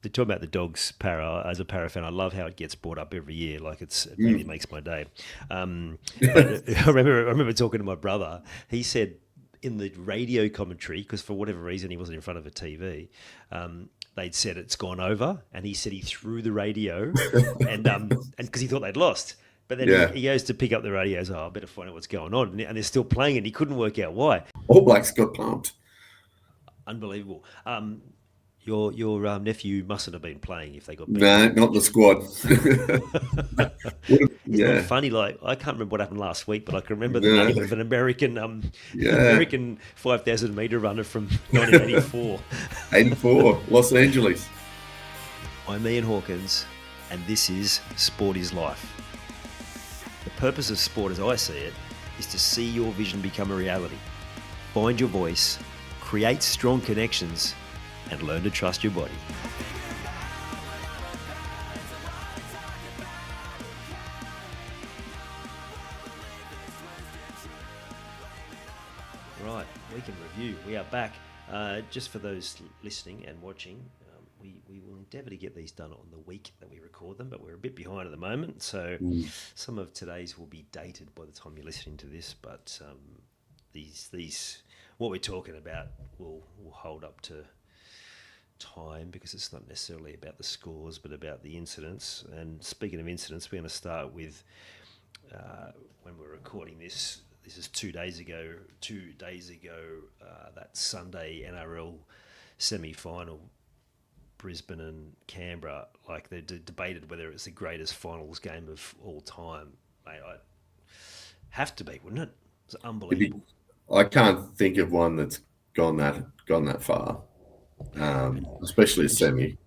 the talk about the Dogs para. As a para fan, I love how it gets brought up every year. Like it really makes my day. But I remember talking to my brother. He said in the radio commentary, because for whatever reason he wasn't in front of a TV, they'd said it's gone over, and he said he threw the radio, and because he thought they'd lost. But then Yeah. he goes to pick up the radio. He goes, "Oh, I better find out what's going on," and they're still playing it. He couldn't work out why. All Blacks got pumped. Unbelievable. Your nephew mustn't have been playing if they got beaten No, that not the much. squad. Isn't it Yeah. funny? Like I can't remember what happened last week, but I can remember the No. name of an American Yeah. American 5,000 meter runner from 1984. 84, Los Angeles. I'm Ian Hawkins, and this is Sport is Life. The purpose of sport, as I see it, is to see your vision become a reality. Find your voice, create strong connections, and learn to trust your body. Right, week in review. We are back. Just for those listening and watching, we will endeavour to get these done on the week that we record them, but we're a bit behind at the moment. So some of today's will be dated by the time you're listening to this, but these what we're talking about will hold up to time because it's not necessarily about the scores, but about the incidents. And speaking of incidents, we're going to start with when we're recording this. This is 2 days ago. 2 days ago, that Sunday NRL semi-final, Brisbane and Canberra. Like they debated whether it's the greatest finals game of all time. Mate, I have to be, wouldn't it? It's unbelievable. I can't think of one that's gone that far, especially a semi.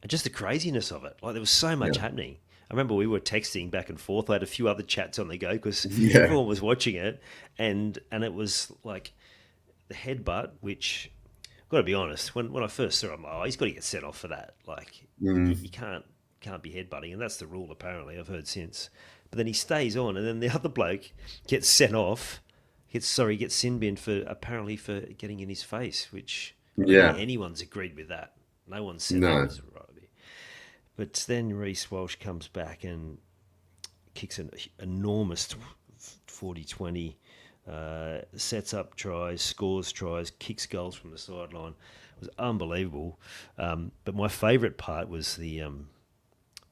And just the craziness of it. Like there was so much Yeah. happening. I remember we were texting back and forth. I had a few other chats on the go because Yeah. everyone was watching it, and it was like the headbutt, which I've got to be honest. When I first saw him, oh, he's got to get sent off for that. Like you can't be headbutting, and that's the rule apparently. I've heard since. But then he stays on, and then the other bloke gets sent off. Gets sin bin for getting in his face, which I don't think Yeah. anyone's agreed with that. No one said that No. was right. But then Reece Walsh comes back and kicks an enormous 40-20, sets up tries, scores tries, kicks goals from the sideline. It was unbelievable. But my favourite part was the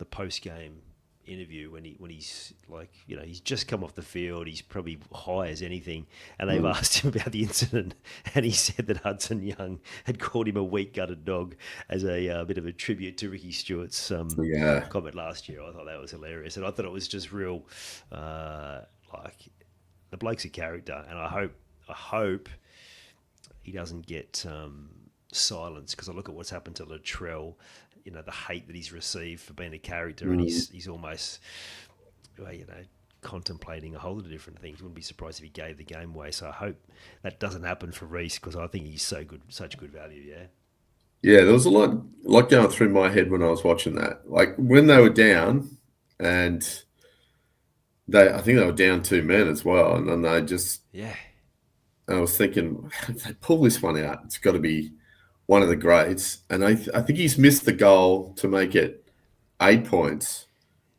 post-game interview when he's like, he's just come off the field, he's probably high as anything, and they've asked him about the incident, and he said that Hudson Young had called him a weak-gutted dog as a bit of a tribute to Ricky Stewart's Yeah. comment last year. I thought that was hilarious, and I thought it was just real, like the bloke's a character, and I hope he doesn't get silenced because I look at what's happened to Latrell. The hate that he's received for being a character, and he's almost, contemplating a whole lot of different things. Wouldn't be surprised if he gave the game away. So I hope that doesn't happen for Reece because I think he's so good, such good value. Yeah. Yeah, there was a lot going through my head when I was watching that. Like when they were down, and I think they were down 2 men as well, and then Yeah. I was thinking, if they pull this one out, it's got to be one of the greats. And I think he's missed the goal to make it 8 points.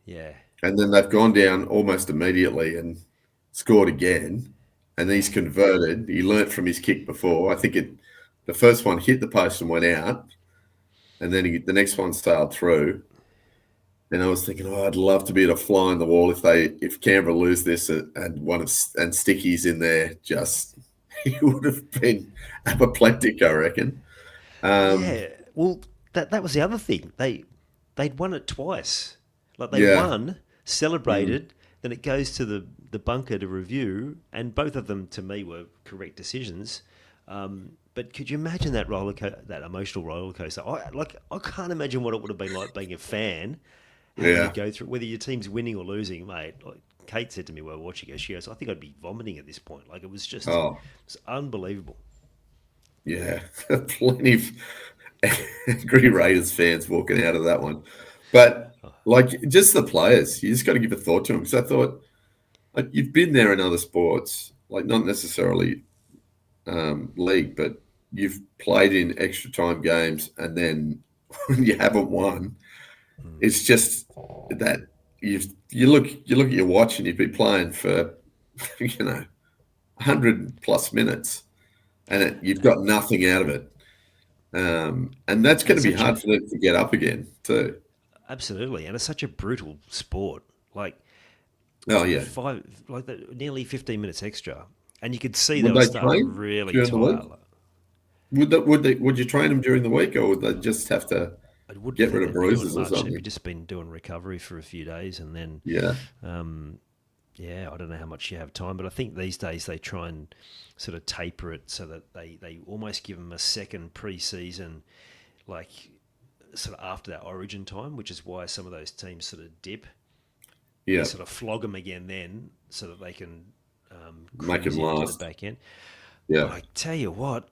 Yeah. And then they've gone down almost immediately and scored again. And he's converted. He learnt from his kick before. I think the first one hit the post and went out. And then the next one sailed through. And I was thinking, I'd love to be able to fly on the wall if Canberra lose this and Sticky's in there. He would have been apoplectic, I reckon. Yeah. Well, that was the other thing. They'd won it twice. Like they Yeah. won, celebrated, then it goes to the bunker to review, and both of them to me were correct decisions. But could you imagine that that emotional roller coaster? I can't imagine what it would have been like being a fan, having to Yeah. go through whether your team's winning or losing, mate. Like Kate said to me while watching it, she goes, "I think I'd be vomiting at this point." Like it was Oh, unbelievable. yeah. Plenty of angry Raiders fans walking out of that one. But like just the players, you just got to give a thought to them because I thought you've been there in other sports, like not necessarily league, but you've played in extra time games and then when you haven't won. Mm. It's just that you look at your watch and you've been playing for 100+ minutes, and you've got nothing out of it. And that's And going it's to be such hard a for them to get up again too. absolutely, and it's such a brutal sport. Like Oh yeah. nearly 15 minutes extra, and you could see they Would were they starting to train really during the tire. week? Would you train them during the week, or would they just have to I wouldn't get rid think of they'd be doing bruises or much. They'd be something? just been doing recovery for a few days, and then, Yeah. um, yeah, I don't know how much you have time, but I think these days they try and sort of taper it so that they almost give them a second pre-season, like sort of after that origin time, which is why some of those teams sort of dip. They Yeah. sort of flog them again then, so that they can Make cruise them into the last. back end. But Yeah. I tell you what,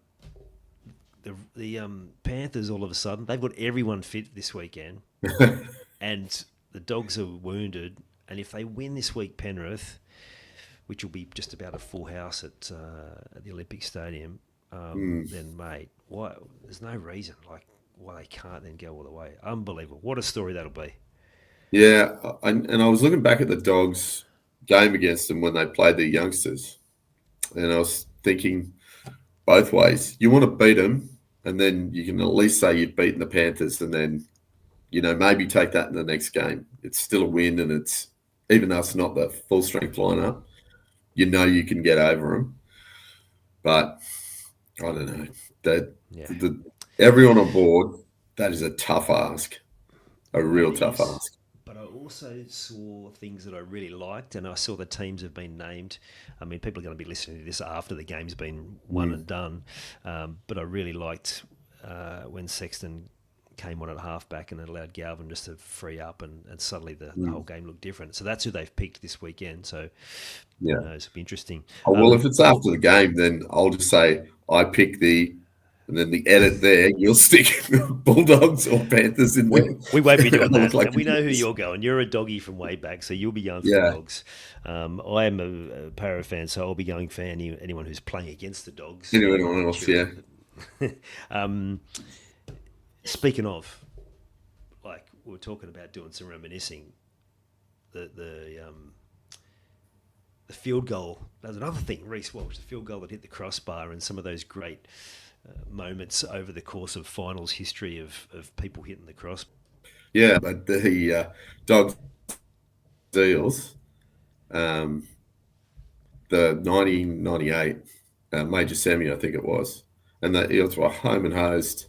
the Panthers all of a sudden they've got everyone fit this weekend, and the Dogs are wounded. And if they win this week, Penrith, which will be just about a full house at the Olympic Stadium, Mm. then mate, why? There's no reason why they can't then go all the way. Unbelievable! What a story that'll be. Yeah. And I was looking back at the Dogs game against them when they played the youngsters, and I was thinking both ways. You want to beat them, and then you can at least say you've beaten the Panthers, and then maybe take that in the next game. It's still a win, and it's even though it's not the full strength lineup, you can get over them. But I don't know that Yeah, everyone on board. That is a tough ask, a it real tough is. ask. But I also saw things that I really liked, and I saw the teams have been named. I mean, people are going to be listening to this after the game's been won Mm, and done. But I really liked when Sexton came on at halfback and it allowed Galvin just to free up, and suddenly the whole mm, game looked different. So that's who they've picked this weekend. So who yeah. knows? It'll be interesting. Oh, well, if it's after the game, then I'll just say I pick and then the edit there. You'll stick Bulldogs or Panthers in there. We won't be doing I'll look that, like and we know who idiots. you're going. You're a doggy from way back, so you'll be going for the Yeah. Dogs. I am a Para fan, so I'll be going for anyone who's playing against the Dogs. Anyone else? Yeah. um, speaking of, like we were talking about doing some reminiscing, the field goal. That was another thing. Reece Walsh, the field goal that hit the crossbar, and some of those great moments over the course of finals history of people hitting the crossbar. Yeah, but the Dogs Eels, um, the 1998 major semi, I think it was, and the Eels were home and hosed,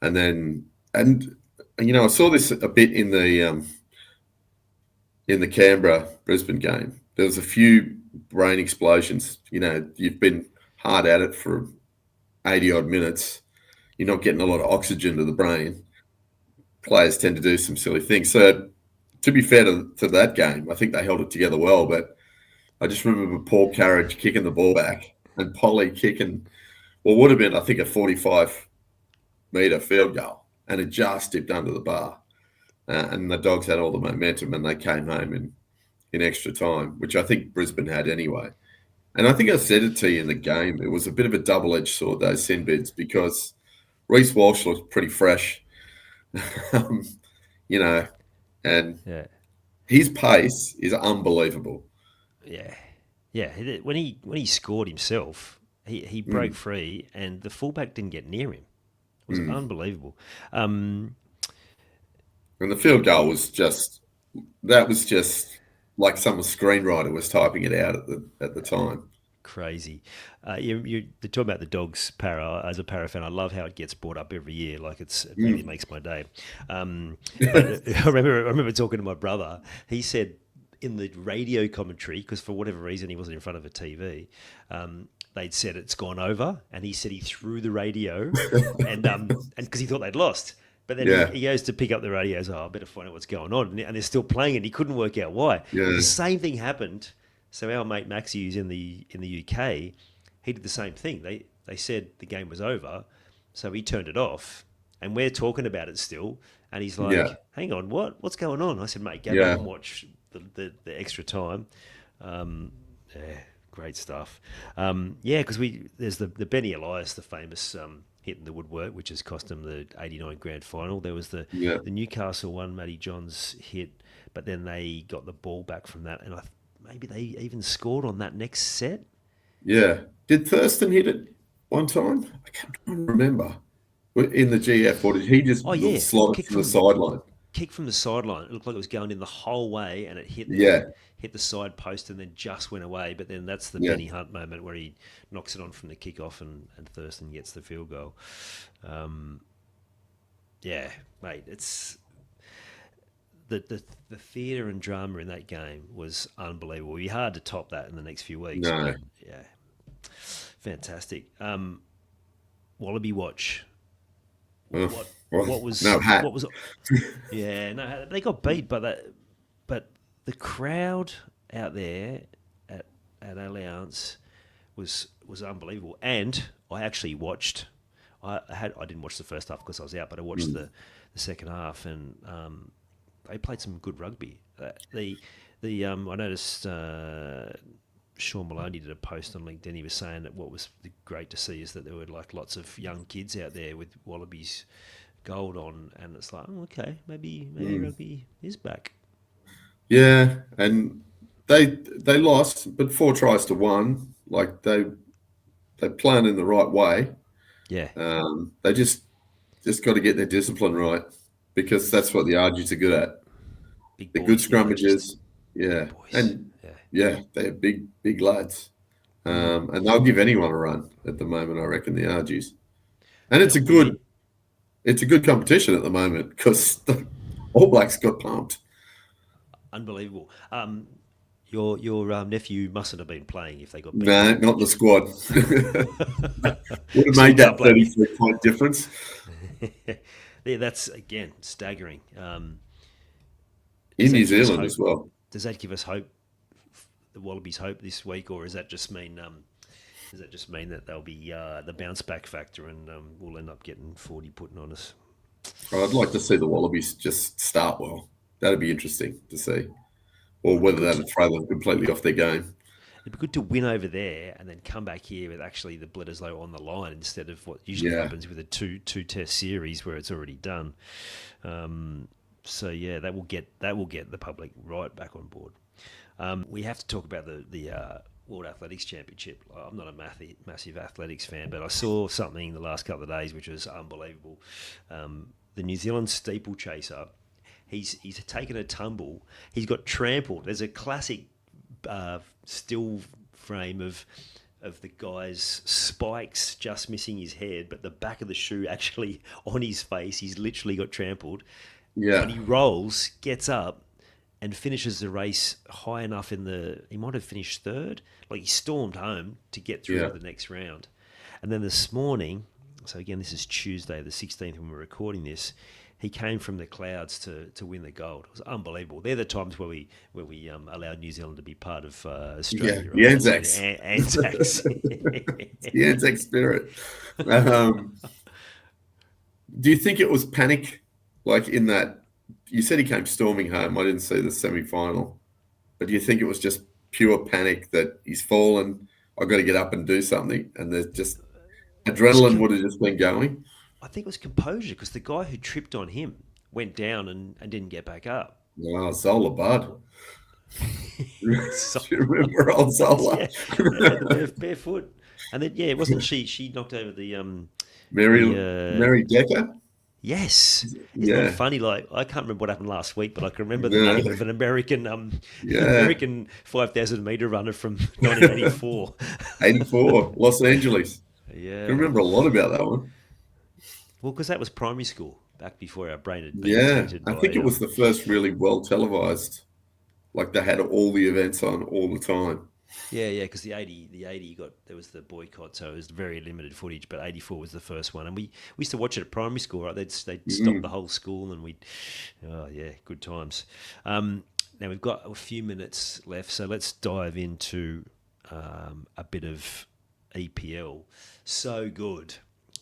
and then and I saw this a bit in the Canberra Brisbane game. There was a few brain explosions. You've been hard at it for 80 odd minutes. You're not getting a lot of oxygen to the brain. Players tend to do some silly things. So, to be fair to that game, I think they held it together well. But I just remember Paul Carriage kicking the ball back and Polly kicking what would have been, I think, a 45-metre field goal. And it just dipped under the bar. And the Dogs had all the momentum and they came home in extra time, which I think Brisbane had anyway. And I think I said it to you in the game. It was a bit of a double-edged sword, those sin bids, because Reece Walsh looked pretty fresh, um, you know, and Yeah, his pace is unbelievable. yeah, yeah. When he scored himself, he broke Mm, free, and the fullback didn't get near him. It was mm. unbelievable. Um, And the field goal was just like some screenwriter was typing it out at the time. Crazy. You're talking about the Dogs para. As a para fan, I love how it gets brought up every year. Like it really Mm. makes my day. But I remember talking to my brother. He said in the radio commentary, because for whatever reason he wasn't in front of a TV, they'd said it's gone over, and he said he threw the radio, and because he thought they'd lost. But then he, Yeah, he goes to pick up the radio. He goes, "Oh, I better find out what's going on." And they're still playing it. He couldn't work out why. Well, the yeah, same thing happened. So our mate Maxi, who's in the UK, he did the same thing. They said the game was over, so he turned it off, and we're talking about it still. And he's yeah, like, "Hang on, what's going on?" I said, "Mate, go back yeah. and watch the extra time." Yeah, great stuff. Yeah, because there's the Benny Elias, the famous hitting the woodwork, which has cost them the '89 grand final. There was the Yeah. Newcastle one, Matty Johns hit, but then they got the ball back from that, and maybe they even scored on that next set. Yeah. Did Thurston hit it one time? I can't remember. In the GF, or did he just Oh yeah, slot it from the sideline? kick from the sideline. It looked like it was going in the whole way, and it Yeah. hit the side post and then just went away. But then that's the Yeah. Benny Hunt moment where he knocks it on from the kickoff, and Thurston gets the field goal. Yeah, mate, it's the theatre and drama in that game was unbelievable. It'd be hard to top that in the next few weeks. No. But yeah, fantastic. Wallaby watch. What was no hat? What was? Yeah, no, they got beat, but the crowd out there at Allianz was unbelievable. And I actually watched. I didn't watch the first half because I was out, but I watched the second half, and they played some good rugby. I noticed Sean Maloney did a post on LinkedIn. He was saying that what was great to see is that there were like lots of young kids out there with Wallabies gold on, and it's like, oh, okay, maybe rugby is back. Yeah, and they lost, but 4 tries to 1. Like they playing in the right way. Yeah, They just got to get their discipline right, because that's what the Argies are good at. big They're good boys, the Argies. scrummages. Yeah, Boys. and Yeah. they're big lads, and they'll give anyone a run at the moment. I reckon the Argies, and it's a good competition at the moment because the All Blacks got pumped. Unbelievable. Your nephew mustn't have been playing if they got beat. No, not the squad. Would have made that 33-point difference. Yeah, that's again staggering. In New Zealand as well. Does that give us hope? The Wallabies hope this week, or does that just mean that they'll be the bounce back factor, and we'll end up getting 40 putting on us? I'd like to see the Wallabies just start well. That'd be interesting to see, or whether that'd throw them completely off their game. It'd be good to win over there and then come back here with actually the Bledisloe on the line instead of what usually happens with a two test series where it's already done. So yeah, that will get the public right back on board. We have to talk about the World Athletics Championship. I'm not a massive athletics fan, but I saw something the last couple of days which was unbelievable. The New Zealand steeplechaser, he's taken a tumble. He's got trampled. There's a classic still frame of the guy's spikes just missing his head, but the back of the shoe actually on his face. He's literally got trampled. Yeah. But he rolls, gets up, and finishes the race high enough he might have finished third. Like he stormed home to get through to the next round. And then this morning, so again, this is Tuesday the 16th when we're recording this, he came from the clouds to win the gold. It was unbelievable. They're the times where we allowed New Zealand to be part of Australia. Yeah, the Anzacs. Anzacs. The Anzac spirit. Do you think it was panic, like in that? You said he came storming home. I didn't see the semi-final. But do you think it was just pure panic that he's fallen, I've got to get up and do something, and there's just adrenaline would have just been going? I think it was composure, because the guy who tripped on him went down and didn't get back up. Oh, Zola Bud. Do you remember old Zola? Yeah, barefoot. And then, wasn't she knocked over the... Mary Decker? Yes. Isn't that funny? Like, I can't remember what happened last week, but I can remember the name of an American American 5,000 meter runner from 1984. 84, Los Angeles. Yeah. I remember a lot about that one. Well, because that was primary school back before our brain had been tainted I think it was the first really well televised. Like they had all the events on all the time. Yeah, because the 80 there was the boycott, so it was very limited footage. But 84 was the first one, and we used to watch it at primary school. Right, they'd stop the whole school, and good times. Now we've got a few minutes left, so let's dive into a bit of EPL. So good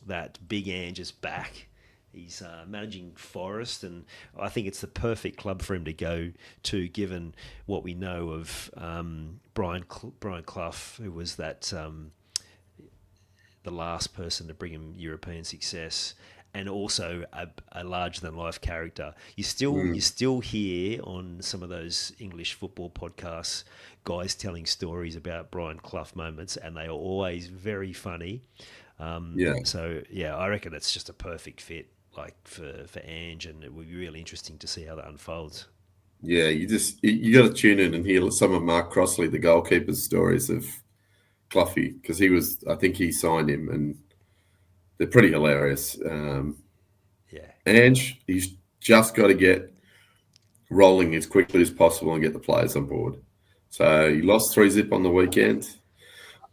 that Big Ange is back. He's managing Forest, and I think it's the perfect club for him to go to, given what we know of Brian Clough, who was that the the last person to bring him European success, and also a larger than life character. You still hear on some of those English football podcasts guys telling stories about Brian Clough moments, and they are always very funny. Yeah. So yeah, I reckon it's just a perfect fit, like for Ange, and it would be really interesting to see how that unfolds. Yeah, you got to tune in and hear some of Mark Crossley, the goalkeeper's stories of Cloughie, because I think he signed him, and they're pretty hilarious. Yeah, Ange, he's just got to get rolling as quickly as possible and get the players on board. So he lost 3-0 on the weekend.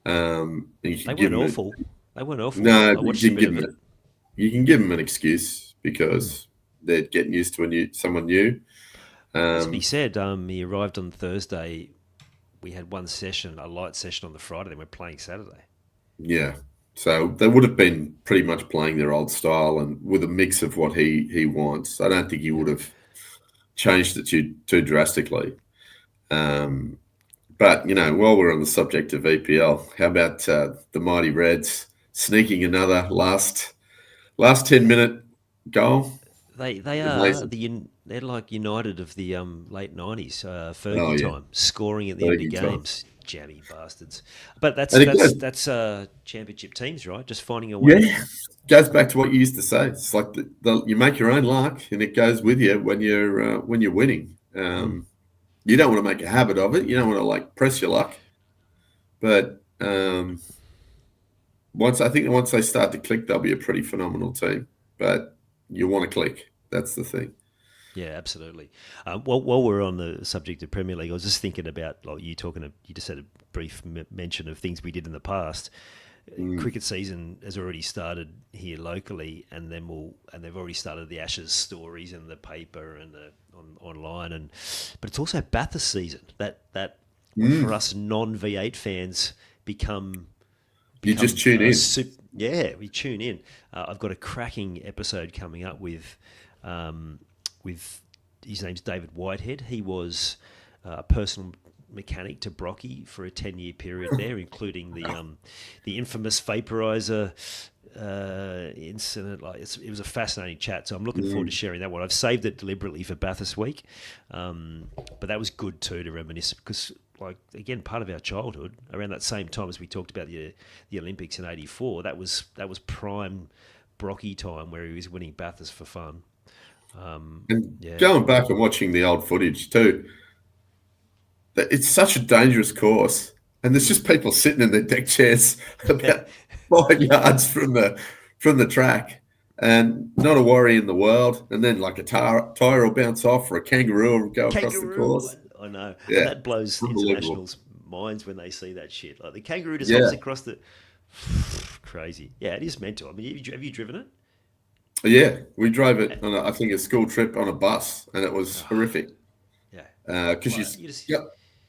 And you they can give weren't him awful. They weren't awful. no, I watched a bit of it. you can give him an excuse because they're getting used to someone new. That's what he said. He arrived on Thursday. We had one session, a light session on the Friday, then we're playing Saturday. Yeah. So they would have been pretty much playing their old style and with a mix of what he wants. I don't think he would have changed it too drastically. But, while we're on the subject of EPL, how about the Mighty Reds sneaking another last 10-minute goal? They are Amazing. they're like United of the late '90s, Oh, Fergie yeah. time, scoring at the end of Fergie time. games, jammy bastards. But And it goes, that's championship teams, right? Just finding a way. yeah, goes back to what you used to say. It's like you make your own luck, and it goes with you when you're winning. You don't want to make a habit of it. You don't want to press your luck. But once they start to click, they'll be a pretty phenomenal team. But you want to click. That's the thing. Yeah, absolutely. While we're on the subject of Premier League, I was just thinking about you just had a brief mention of things we did in the past. Cricket season has already started here locally, and they've already started the Ashes stories in the paper and online, but it's also Bathurst season. That for us non V8 fans become You just tune in. yeah, we tune in. I've got a cracking episode coming up with his name's David Whitehead. He was a personal mechanic to Brocky for a 10-year period there, including the infamous vaporizer incident. It was a fascinating chat, so I'm looking forward to sharing that one. I've saved it deliberately for Bathurst week, but that was good too to reminisce because, again, part of our childhood around that same time as we talked about the Olympics in '84. That was prime Brocky time where he was winning Bathurst for fun. Going back and watching the old footage too, it's such a dangerous course, and there's just people sitting in their deck chairs about 5 yards from the track, and not a worry in the world. And then a tire will bounce off, or a kangaroo will go across the course. I know. Yeah, and that blows internationals' minds when they see that shit. Like the kangaroo just Yeah. hops across the. Crazy. Yeah, it is mental. I mean, have you driven it? Yeah, we drove it on I think a school trip on a bus, and it was horrific. Yeah. Because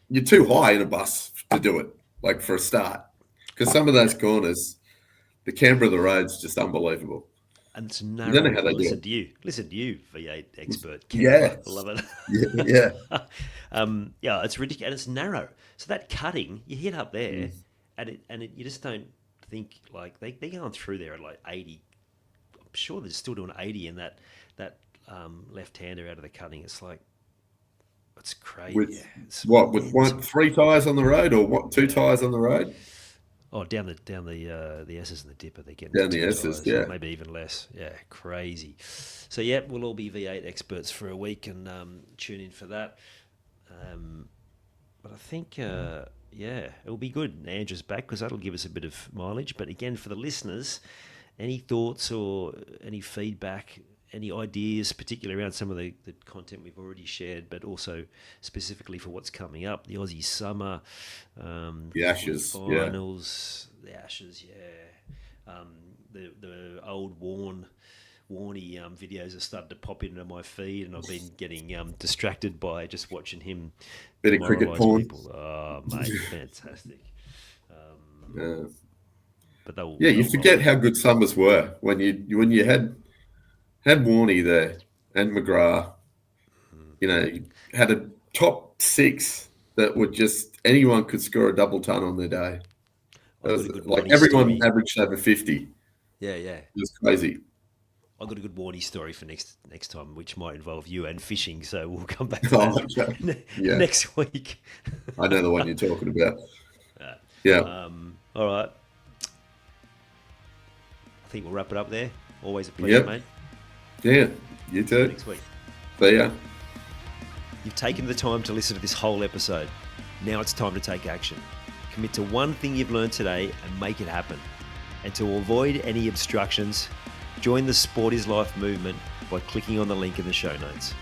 you're too high in a bus to do it, for a start. Because some of those corners, the camber of the road's just unbelievable. And it's narrow. I don't know how they do Listen it. to you. Listen to you, V8 expert. Yeah. I love it. Yeah. Yeah, it's ridiculous. And it's narrow. So that cutting, you hit up there, and you just don't think, they're going through there at 80. I'm sure they're still doing 80 in that left-hander out of the cutting. It's it's crazy. With 3 tyres on the road, or what? 2 tyres on the road? Oh, down the S's and the dipper, they're getting Down to the 2 S's, tyres, yeah. maybe even less. Yeah, crazy. So yeah, we'll all be V8 experts for a week and tune in for that. But I think it'll be good. Andrew's back because that'll give us a bit of mileage. But again, for the listeners, any thoughts or any feedback, any ideas, particularly around some of the content we've already shared, but also specifically for what's coming up, the Aussie summer, The Ashes, finals, the Ashes, the old Warney videos have started to pop into my feed, and I've been getting distracted by just watching him Bit of cricket demoralise porn. people. Oh, mate, fantastic. But you forget how good summers were when you had Warney there and McGrath. You had a top 6 that would just anyone could score a double ton on their day. I've got a good Like Warnie everyone story. averaged over 50. Yeah. It was crazy. I've got a good Warnie story for next time, which might involve you and fishing. So we'll come back to Oh, that okay. Yeah, next week. I know the one you're talking about. Yeah. All right. I think we'll wrap it up there. Always a pleasure, Yep. mate. Yeah. You too. Next week. See ya. You've taken the time to listen to this whole episode. Now it's time to take action. Commit to one thing you've learned today and make it happen. And to avoid any obstructions, join the Sport is Life movement by clicking on the link in the show notes.